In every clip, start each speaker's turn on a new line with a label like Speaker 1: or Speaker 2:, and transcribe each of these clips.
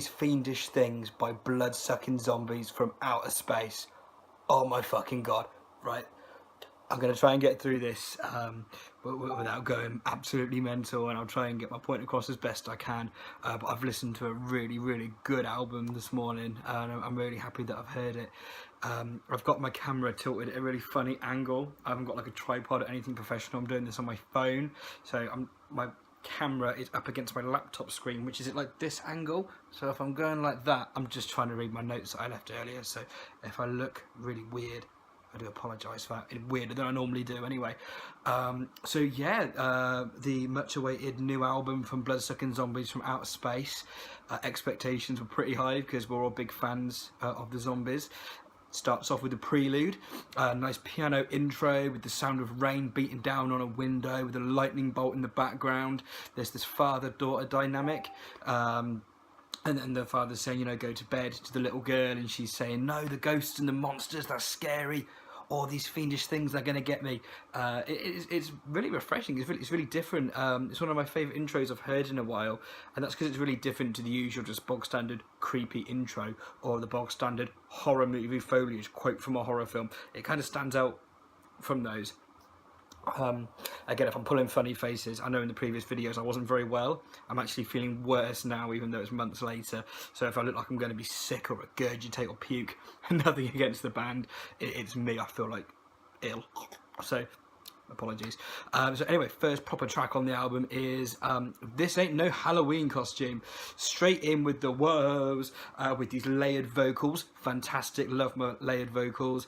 Speaker 1: these fiendish things by blood-sucking zombies from outer space. Oh my fucking god. Right, I'm going to try and get through this without going absolutely mental, and I'll try and get my point across as best I can. But I've listened to a really, really good album this morning, and I'm really happy that I've heard it. I've got my camera tilted at a really funny angle. I haven't got like a tripod or anything professional. I'm doing this on my phone, so my camera is up against my laptop screen, which is at like this angle. So if I'm going like that, I'm just trying to read my notes that I left earlier. So if I look really weird, I do apologise for that. It's weirder than I normally do anyway. So yeah, the much awaited new album from Bloodsucking Zombies from Outer Space. Expectations were pretty high because we're all big fans of the zombies. Starts off with a prelude, a nice piano intro with the sound of rain beating down on a window with a lightning bolt in the background. There's this father-daughter dynamic. And then the father's saying, you know, go to bed to the little girl, and she's saying, no, the ghosts and the monsters, that's scary. All these fiendish things are going to get me. It's really refreshing. It's really different. It's one of my favourite intros I've heard in a while, and that's because it's really different to the usual just bog standard creepy intro or the bog standard horror movie foliage quote from a horror film. It kind of stands out from those. Again, if I'm pulling funny faces, I know in the previous videos I wasn't very well. I'm actually feeling worse now, even though it's months later. So if I look like I'm going to be sick or regurgitate or puke, nothing against the band, it's me. I feel like ill. So apologies. So anyway, first proper track on the album is This Ain't No Halloween Costume. Straight in with the woes, with these layered vocals. Fantastic, love my layered vocals.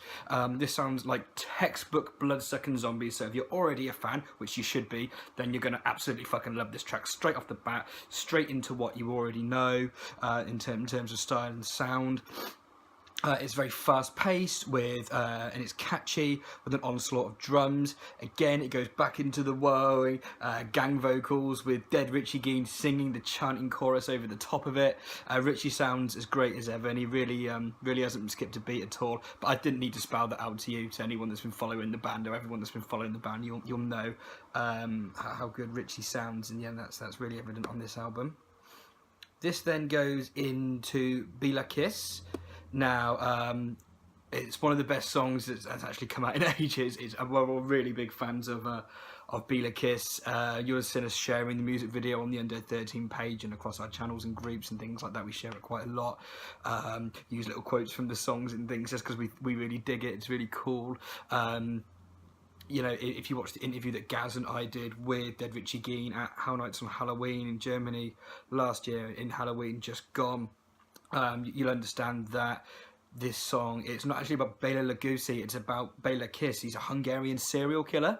Speaker 1: This sounds like textbook blood-sucking zombies, so if you're already a fan, which you should be, then you're going to absolutely fucking love this track straight off the bat, straight into what you already know in terms of style and sound. It's very fast-paced and it's catchy with an onslaught of drums. Again, it goes back into the wowing gang vocals with Dead Richie Gein singing the chanting chorus over the top of it. Richie sounds as great as ever, and he really hasn't skipped a beat at all. But I didn't need to spell that out to you, to anyone that's been following the band or everyone that's been following the band. You'll know how good Richie sounds, and yeah, that's really evident on this album. This then goes into Be La Kiss. Now, it's one of the best songs that's actually come out in ages. We're all really big fans of Be La Kiss. You'll have seen us sharing the music video on the Undead 13 page and across our channels and groups and things like that. We share it quite a lot. Use little quotes from the songs and things just because we really dig it. It's really cool. You know, if you watch the interview that Gaz and I did with Dead Richie Gein at Hell Nights on Halloween in Germany last year, in Halloween just gone, you'll understand that this song, it's not actually about Bela Lugosi, it's about Bela Kiss. He's a Hungarian serial killer,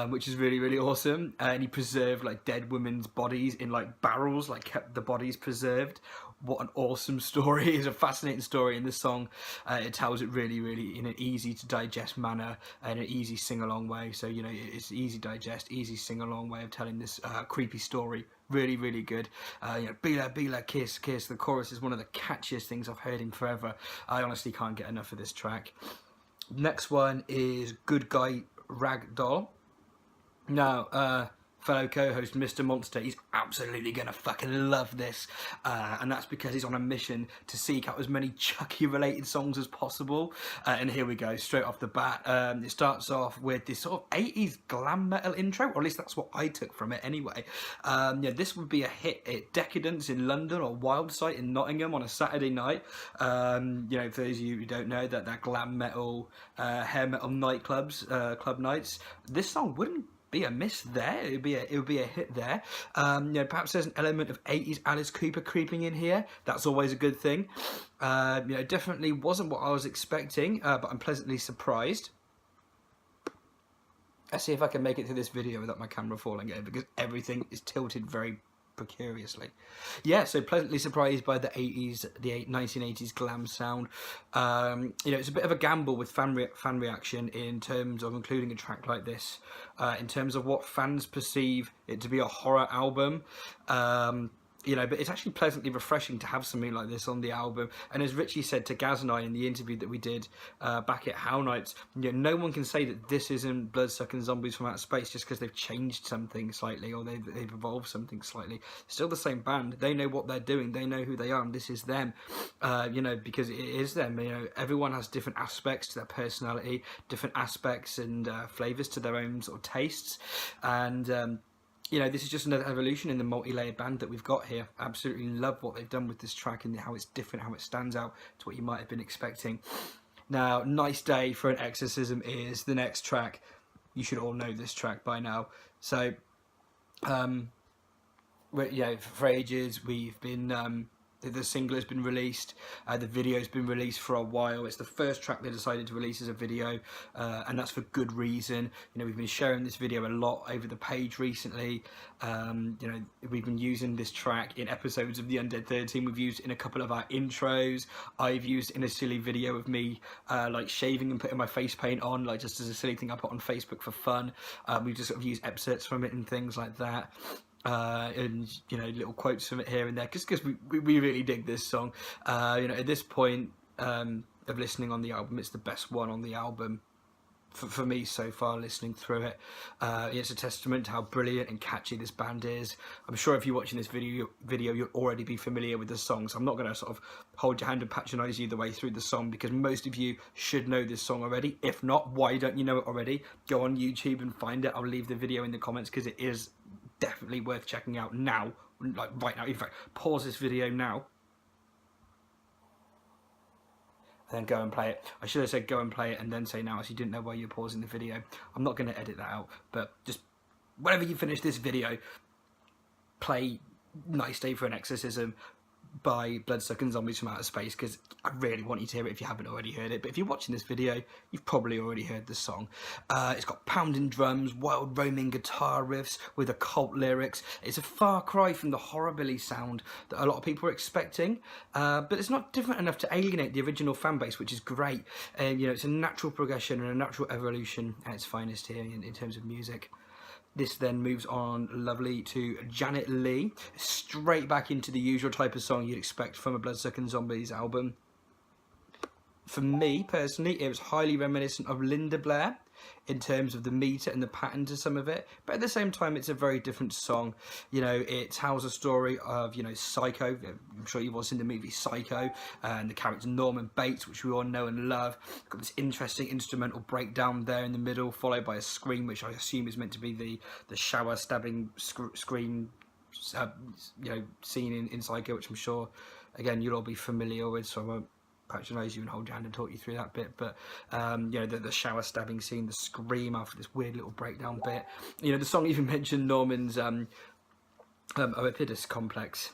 Speaker 1: which is really, really awesome. And he preserved like dead women's bodies in like barrels, like kept the bodies preserved. What an awesome story. It's a fascinating story in this song. It tells it really, really in an easy to digest manner and an easy sing-along way. So, you know, it's easy digest, easy sing-along way of telling this creepy story. Really, really good. You know, Be La Kiss, Kiss. The chorus is one of the catchiest things I've heard in forever. I honestly can't get enough of this track. Next one is Good Guy Ragdoll. Now, fellow co-host Mr. Monster, he's absolutely gonna fucking love this, and that's because he's on a mission to seek out as many Chucky related songs as possible, and here we go, straight off the bat. It starts off with this sort of 80s glam metal intro, or at least that's what I took from it anyway. Yeah, this would be a hit at Decadence in London or Wildside in Nottingham on a Saturday night. You know, for those of you who don't know, that glam metal, hair metal nightclubs, club nights, this song wouldn't be a miss there. It would be a hit there. You know, perhaps there's an element of 80s Alice Cooper creeping in here. That's always a good thing. You know, definitely wasn't what I was expecting, but I'm pleasantly surprised. Let's see if I can make it through this video without my camera falling over, because everything is tilted very precariously. Yeah, so pleasantly surprised by the 1980s glam sound. You know, it's a bit of a gamble with fan reaction in terms of including a track like this, in terms of what fans perceive it to be a horror album. you know, but it's actually pleasantly refreshing to have something like this on the album. And as Richie said to Gaz and I in the interview that we did back at How Nights, you know, no one can say that this isn't Bloodsucking Zombies from Outer Space just because they've changed something slightly or they've evolved something slightly. Still the same band. They know what they're doing. They know who they are, and this is them. You know, because it is them. You know, everyone has different aspects to their personality, different aspects and flavours to their own sort of tastes, and you know, this is just another evolution in the multi-layered band that we've got here. Absolutely love what they've done with this track and how it's different, how it stands out to what you might have been expecting. Now, Nice Day for an Exorcism is the next track. You should all know this track by now. So, yeah, for ages we've been... the single has been released, the video's been released for a while. It's the first track they decided to release as a video, and that's for good reason. You know, we've been sharing this video a lot over the page recently. You know, we've been using this track in episodes of the Undead 13. We've used it in a couple of our intros. I've used it in a silly video of me like shaving and putting my face paint on, like just as a silly thing I put on Facebook for fun. We've just sort of used excerpts from it and things like that. And you know, little quotes from it here and there, because we really dig this song. You know, at this point of listening on the album, it's the best one on the album for me so far, listening through it. It's a testament to how brilliant and catchy this band is. I'm sure if you're watching this video you'll already be familiar with the song, so I'm not going to sort of hold your hand and patronise you the way through the song, because most of you should know this song already. If not, why don't you know it already? Go on YouTube and find it. I'll leave the video in the comments, because it is definitely worth checking out now, like right now. In fact, pause this video now and then go and play it. I should have said go and play it and then say now, so you didn't know why you're pausing the video. I'm not going to edit that out, but just whenever you finish this video, play Nice Day for an Exorcism by Bloodsucking Zombies from Outer Space, because I really want you to hear it if you haven't already heard it. But if you're watching this video, you've probably already heard the song. It's got pounding drums, wild roaming guitar riffs with occult lyrics. It's a far cry from the Horrorbilly sound that a lot of people are expecting, but it's not different enough to alienate the original fan base, which is great. You know, it's a natural progression and a natural evolution at its finest here in terms of music. This then moves on lovely to Janet Leigh, straight back into the usual type of song you'd expect from a Bloodsucking Zombies album. For me, personally, it was highly reminiscent of Linda Blair in terms of the meter and the pattern to some of it, but at the same time it's a very different song. You know, it tells a story of, you know, Psycho. I'm sure you've all seen the movie Psycho, and the character Norman Bates, which we all know and love. Got this interesting instrumental breakdown there in the middle, followed by a scream, which I assume is meant to be the shower stabbing scream, you know, scene in Psycho, which I'm sure again you'll all be familiar with, so I won't patronise you and hold your hand and talk you through that bit. But you know, the shower stabbing scene, the scream after this weird little breakdown bit. You know, the song even mentioned Norman's Oedipus complex,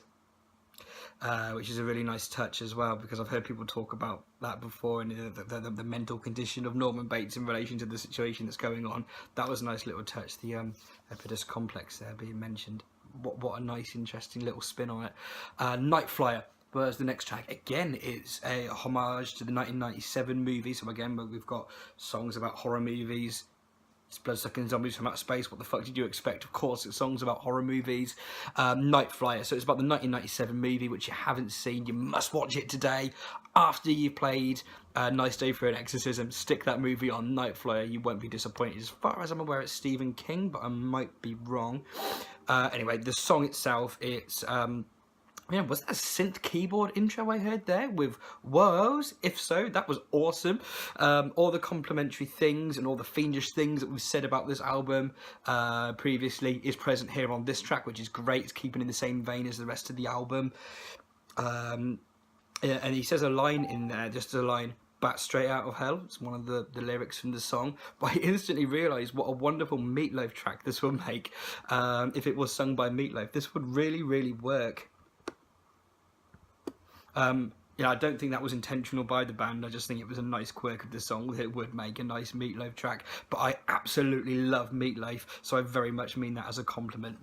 Speaker 1: which is a really nice touch as well, because I've heard people talk about that before, and the mental condition of Norman Bates in relation to the situation that's going on. That was a nice little touch, the Oedipus complex there being mentioned. What a nice, interesting little spin on it. Night Flyer was the next track. Again, it's a homage to the 1997 movie. So again, we've got songs about horror movies. It's Bloodsucking Zombies from Outer Space. What the fuck did you expect? Of course, it's songs about horror movies. Night Flyer. So it's about the 1997 movie, which you haven't seen. You must watch it today. After you've played Nice Day for an Exorcism, stick that movie on, Night Flyer. You won't be disappointed. As far as I'm aware, it's Stephen King, but I might be wrong. Anyway, the song itself, it's... yeah, was that a synth keyboard intro I heard there with woes? If so, that was awesome. All the complimentary things and all the fiendish things that we've said about this album previously is present here on this track, which is great. It's keeping in the same vein as the rest of the album. And he says a line in there, just a line, "Bat straight out of hell." It's one of the lyrics from the song. But I instantly realised what a wonderful Meatloaf track this would make. If it was sung by Meatloaf, this would really, really work. Yeah, I don't think that was intentional by the band. I just think it was a nice quirk of the song that it would make a nice Meatloaf track. But I absolutely love Meatloaf, so I very much mean that as a compliment.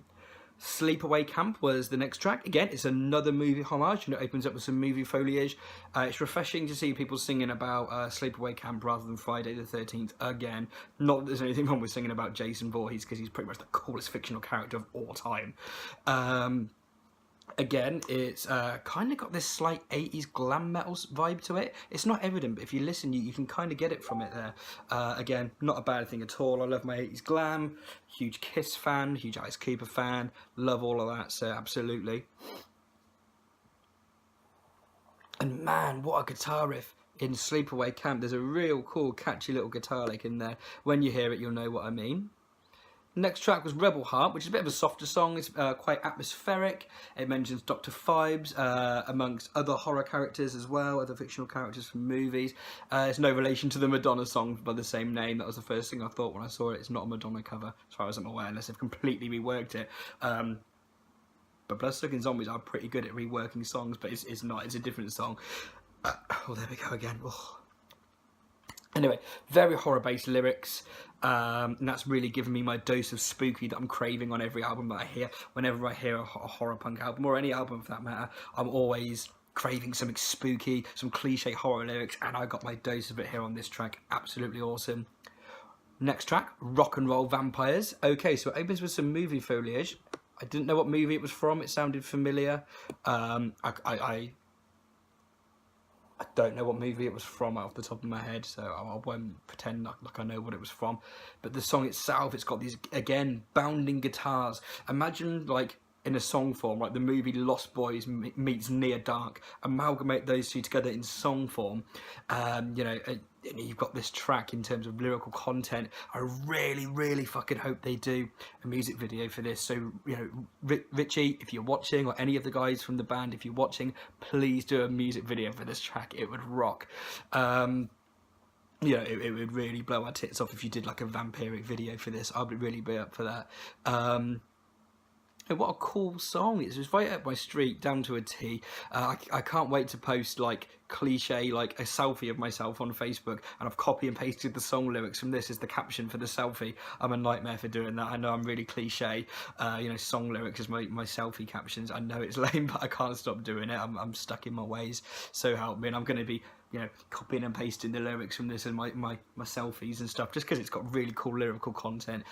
Speaker 1: Sleepaway Camp was the next track. Again, it's another movie homage, and it opens up with some movie foliage. It's refreshing to see people singing about Sleepaway Camp rather than Friday the 13th again. Not that there's anything wrong with singing about Jason Voorhees, because he's pretty much the coolest fictional character of all time. Again, it's kind of got this slight 80s glam metal vibe to it. It's not evident, but if you listen, you can kind of get it from it there. Again, not a bad thing at all. I love my 80s glam. Huge Kiss fan, huge Ice Cooper fan. Love all of that, so absolutely. And man, what a guitar riff in Sleepaway Camp. There's a real cool, catchy little guitar lick in there. When you hear it, you'll know what I mean. Next track was Rebel Heart, which is a bit of a softer song. It's quite atmospheric. It mentions Dr. Phibes, amongst other horror characters as well, other fictional characters from movies. It's no relation to the Madonna song by the same name. That was the first thing I thought when I saw it. It's not a Madonna cover, as far as I'm aware, unless they've completely reworked it. But Bloodsucking Zombies are pretty good at reworking songs, but it's not. It's a different song. Oh, there we go again. Oh. Anyway, very horror-based lyrics, and that's really given me my dose of spooky that I'm craving on every album that I hear. Whenever I hear a horror punk album, or any album for that matter, I'm always craving something spooky, some cliche horror lyrics, and I got my dose of it here on this track. Absolutely awesome. Next track, Rock and Roll Vampires. Okay, so it opens with some movie foliage. I didn't know what movie it was from. It sounded familiar. I don't know what movie it was from off the top of my head, so I won't pretend like I know what it was from. But the song itself, it's got these, again, bounding guitars. Imagine, like, in a song form, like the movie Lost Boys meets Near Dark. Amalgamate those two together in song form. You know, you've got this track in terms of lyrical content. I really, really fucking hope they do a music video for this. So, you know, Richie, if you're watching, or any of the guys from the band, if you're watching, please do a music video for this track. It would rock. You know, it would really blow our tits off if you did like a vampiric video for this. I would really be up for that. What a cool song. It's just right up my street, down to a T. I can't wait to post like cliche, like a selfie of myself on Facebook, and I've copy and pasted the song lyrics from this as the caption for the selfie. I'm a nightmare for doing that. I know I'm really cliche. You know, song lyrics as my selfie captions. I know it's lame, but I can't stop doing it. I'm stuck in my ways. So help me. And I'm going to be, you know, copying and pasting the lyrics from this and my selfies and stuff, just because it's got really cool lyrical content.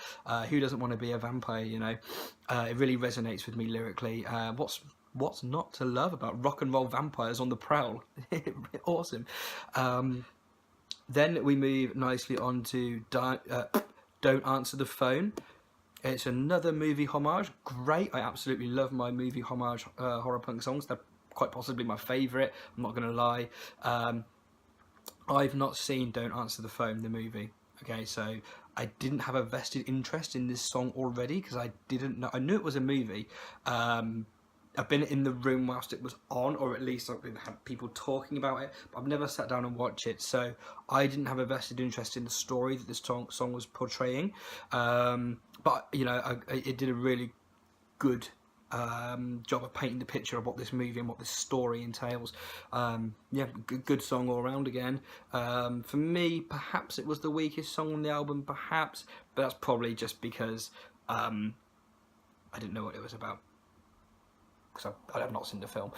Speaker 1: Who doesn't want to be a vampire, you know? It really resonates with me lyrically. What's not to love about Rock and Roll Vampires on the Prowl? Awesome. Then we move nicely on to Don't Answer the Phone. It's another movie homage. Great. I absolutely love my movie homage horror punk songs. They're quite possibly my favourite, I'm not going to lie. I've not seen Don't Answer the Phone, the movie. Okay, so I didn't have a vested interest in this song already because I didn't know. I knew it was a movie. I've been in the room whilst it was on, or at least I've had people talking about it, but I've never sat down and watched it, so I didn't have a vested interest in the story that this song was portraying. But, you know, it did a really good job of painting the picture of what this movie and what this story entails. Yeah, good song all around again. For me, perhaps it was the weakest song on the album, perhaps, but that's probably just because I didn't know what it was about, because I have not seen the film.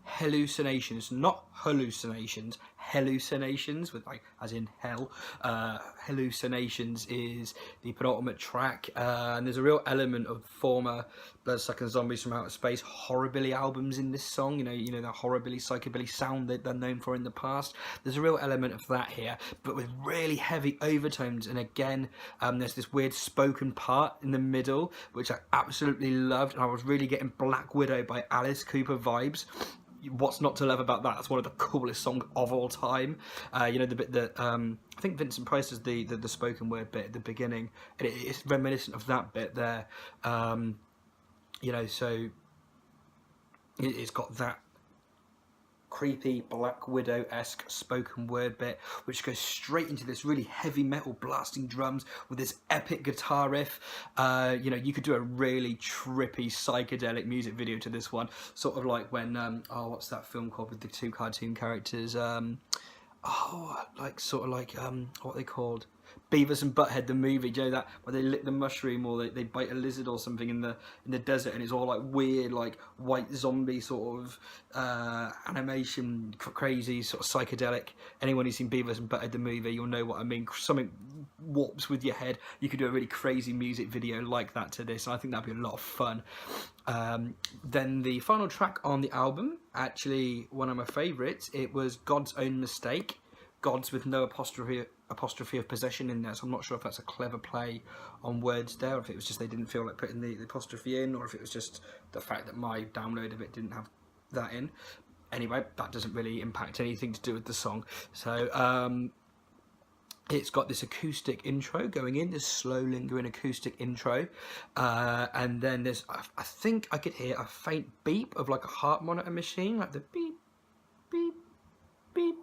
Speaker 1: Hallucinations, not hallucinations, hallucinations, with like as in hell. Hallucinations is the penultimate track, and there's a real element of former Bloodsucking Zombies from Outer Space Horrorbilly albums in this song. You know the Horrorbilly psychobilly sound that they're known for in the past. There's a real element of that here, but with really heavy overtones. And again, there's this weird spoken part in the middle, which I absolutely loved, and I was really getting Black Widow by Alice Cooper vibes. What's not to love about that? That's one of the coolest songs of all time. You know, the bit that I think Vincent Price does the spoken word bit at the beginning, and it's reminiscent of that bit there. You know, so it's got that creepy Black Widow-esque spoken word bit, which goes straight into this really heavy metal blasting drums with this epic guitar riff. You know, you could do a really trippy psychedelic music video to this one, sort of like when what's that film called with the two cartoon characters? Like sort of like what are they called? Beavis and Butthead, the movie. Do you know that where they lick the mushroom or they bite a lizard or something in the desert, and it's all like weird, like white zombie sort of animation, crazy sort of psychedelic. Anyone who's seen Beavis and Butthead the movie, you'll know what I mean. Something warps with your head. You could do a really crazy music video like that to this, and I think that'd be a lot of fun. Then the final track on the album, actually one of my favourites, it was God's Own Mistake. Gods with no apostrophe of possession in there, so I'm not sure if that's a clever play on words there, or if it was just they didn't feel like putting the apostrophe in, or if it was just the fact that my download of it didn't have that in. Anyway, that doesn't really impact anything to do with the song. So it's got this acoustic intro going in, this slow lingering acoustic intro, and then there's, I think I could hear a faint beep of like a heart monitor machine, like the beep, beep, beep.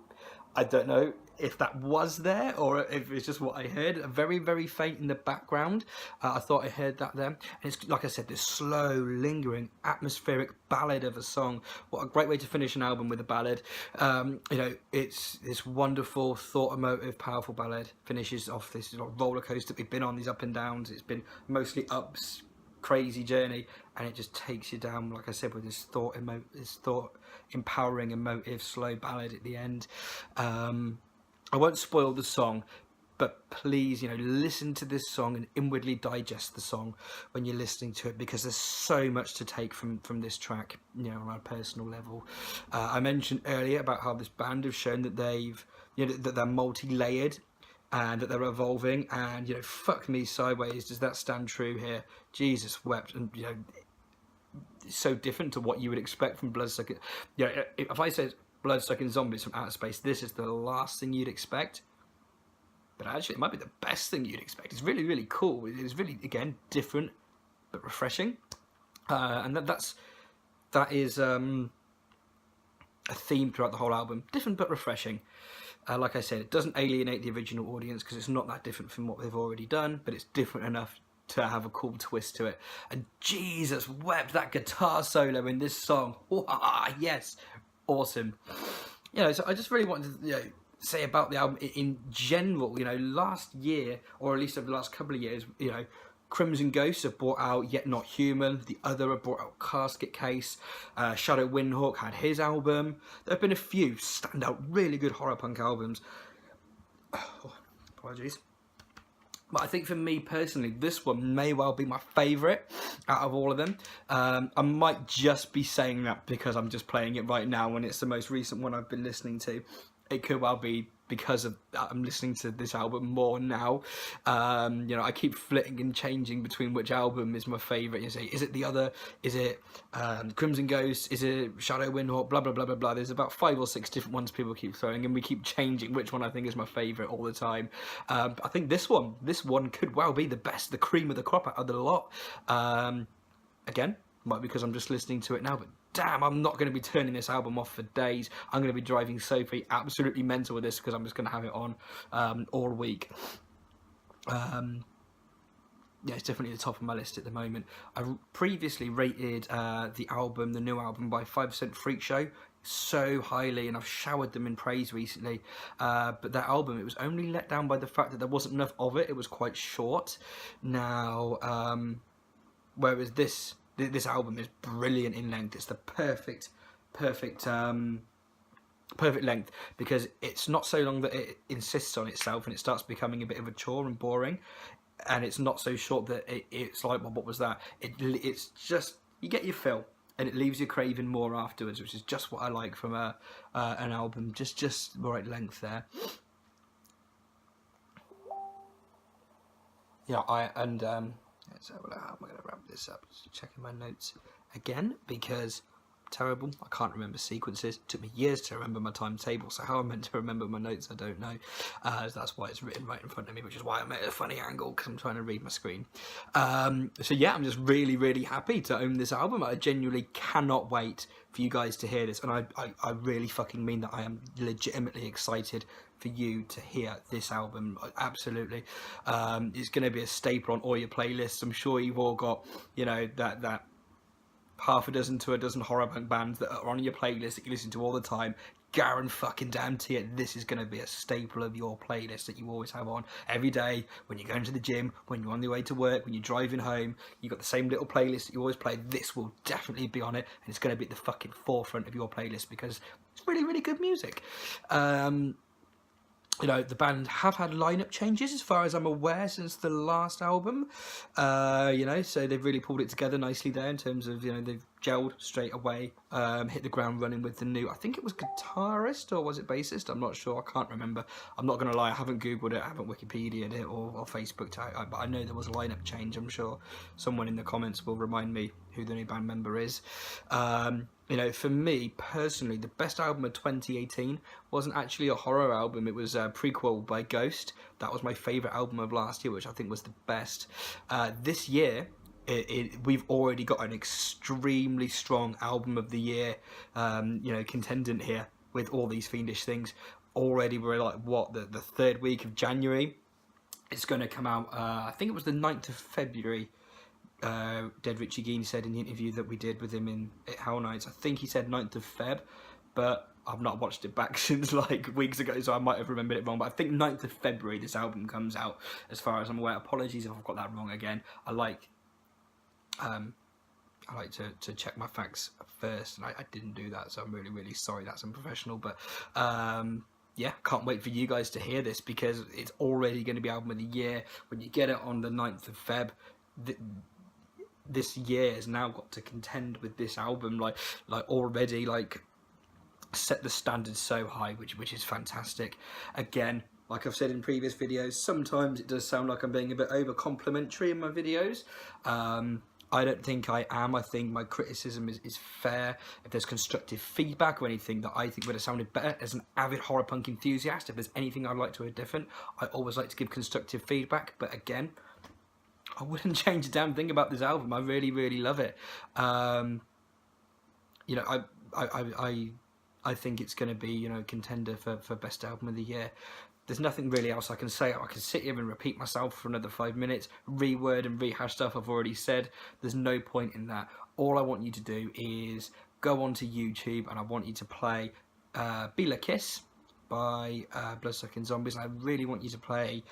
Speaker 1: I don't know if that was there or if it's just what I heard. Very, very faint in the background. I thought I heard that there. And it's, like I said, this slow, lingering, atmospheric ballad of a song. What a great way to finish an album with a ballad. You know, it's this wonderful, thought-emotive, powerful ballad. Finishes off this roller coaster we've been on, these up and downs. It's been mostly ups, crazy journey, and it just takes you down, like I said, with this thought empowering, emotive, slow ballad at the end. I won't spoil the song, but please, you know, listen to this song and inwardly digest the song when you're listening to it, because there's so much to take from this track, you know, on a personal level. I mentioned earlier about how this band have shown that they've, you know, that they're multi-layered and that they're evolving, and, you know, fuck me sideways, does that stand true here? Jesus wept. And, you know, it's so different to what you would expect from Bloodsucking. You know, if I said Bloodsucking Zombies from outer space, this is the last thing you'd expect, but actually it might be the best thing you'd expect. It's really, really cool. It's really, again, different but refreshing, and that is a theme throughout the whole album. Different but refreshing. Like I said, it doesn't alienate the original audience because it's not that different from what they've already done, but it's different enough to have a cool twist to it. And Jesus wept, that guitar solo in this song. Wow, yes, awesome. You know, so I just really wanted to, you know, say about the album in general. You know, last year, or at least over the last couple of years, you know, Crimson Ghost have brought out Yet Not Human. The Other have brought out Casket Case. Shadow Windhawk had his album. There have been a few standout, really good horror punk albums. Oh, apologies. But I think for me personally, this one may well be my favourite out of all of them. I might just be saying that because I'm just playing it right now when it's the most recent one I've been listening to. It could well be because of I'm listening to this album more now. You know, I keep flitting and changing between which album is my favourite. You say, is it The Other? Is it Crimson Ghost? Is it Shadow Windhawk? Blah, blah, blah, blah, blah. There's about 5 or 6 different ones people keep throwing, and we keep changing which one I think is my favourite all the time. I think this one could well be the best, the cream of the crop out of the lot. Again, might be because I'm just listening to it now, but damn, I'm not going to be turning this album off for days. I'm going to be driving Sophie absolutely mental with this because I'm just going to have it on all week. Yeah, it's definitely the top of my list at the moment. I previously rated the new album by 5% Freak Show so highly, and I've showered them in praise recently. But that album, it was only let down by the fact that there wasn't enough of it. It was quite short. Now, whereas this album is brilliant in length. It's the perfect length, because it's not so long that it insists on itself and it starts becoming a bit of a chore and boring, and it's not so short that it's like, well, what was that? It's just, you get your fill and it leaves you craving more afterwards, which is just what I like from an album. Just the right length there. Yeah, so how am I going to wrap this up? Just checking my notes again, because terrible. I can't remember sequences. It took me years to remember my timetable, so how I'm meant to remember my notes, I don't know. So that's why it's written right in front of me, which is why I'm at a funny angle, because I'm trying to read my screen. So yeah, I'm just really, really happy to own this album. I genuinely cannot wait for you guys to hear this, and I really fucking mean that. I am legitimately excited for you to hear this album. Absolutely. It's going to be a staple on all your playlists. I'm sure you've all got, you know, that half a dozen to a dozen horror punk bands that are on your playlist that you listen to all the time. Guarantee it, this is going to be a staple of your playlist that you always have on every day, when you're going to the gym, when you're on your way to work, when you're driving home. You've got the same little playlist that you always play. This will definitely be on it, and it's going to be at the fucking forefront of your playlist because it's really, really good music. you know, the band have had lineup changes as far as I'm aware since the last album. You know, so they've really pulled it together nicely there in terms of, you know, they've gelled straight away, hit the ground running with the new, I think it was guitarist or was it bassist? I'm not sure, I can't remember. I'm not going to lie, I haven't Googled it, I haven't Wikipedia'd it or Facebooked it, but I know there was a lineup change. I'm sure someone in the comments will remind me who the new band member is. You know, for me personally, the best album of 2018 wasn't actually a horror album. It was a prequel by Ghost. That was my favourite album of last year, which I think was the best. This year, we've already got an extremely strong album of the year, you know, contendant here with all these Fiendish things. Already we're like, what, the third week of January. It's going to come out, I think it was the 9th of February. Dead Richie Gein said in the interview that we did with him in Hell Nights. I think he said 9th of Feb, but I've not watched it back since like weeks ago, so I might have remembered it wrong. But I think 9th of February this album comes out, as far as I'm aware. Apologies if I've got that wrong again. I like to check my facts first, and I didn't do that, so I'm really sorry. That's unprofessional, but yeah, can't wait for you guys to hear this, because it's already going to be album of the year. When you get it on the 9th of Feb, this year has now got to contend with this album, like already, like set the standards so high, which is fantastic. Again, like I've said in previous videos, sometimes it does sound like I'm being a bit over complimentary in my videos. I don't think I am. I think my criticism is fair. If there's constructive feedback or anything that I think would have sounded better, as an avid horror punk enthusiast, if there's anything I'd like to do different, I always like to give constructive feedback. But again, I wouldn't change a damn thing about this album. I really love it. You know, I think it's going to be, you know, contender for best album of the year. There's nothing really else I can say. I can sit here and repeat myself for another 5 minutes, reword and rehash stuff I've already said. There's no point in that. All I want you to do is go onto YouTube, and I want you to play Be La Kiss by Bloodsucking Zombies. And I really want you to play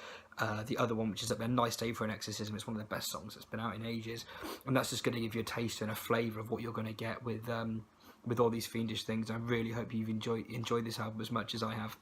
Speaker 1: the other one, which is up there, Nice Day for an Exorcism. It's one of the best songs that's been out in ages, and that's just going to give you a taste and a flavour of what you're going to get with all these Fiendish things. I really hope you've enjoyed this album as much as I have.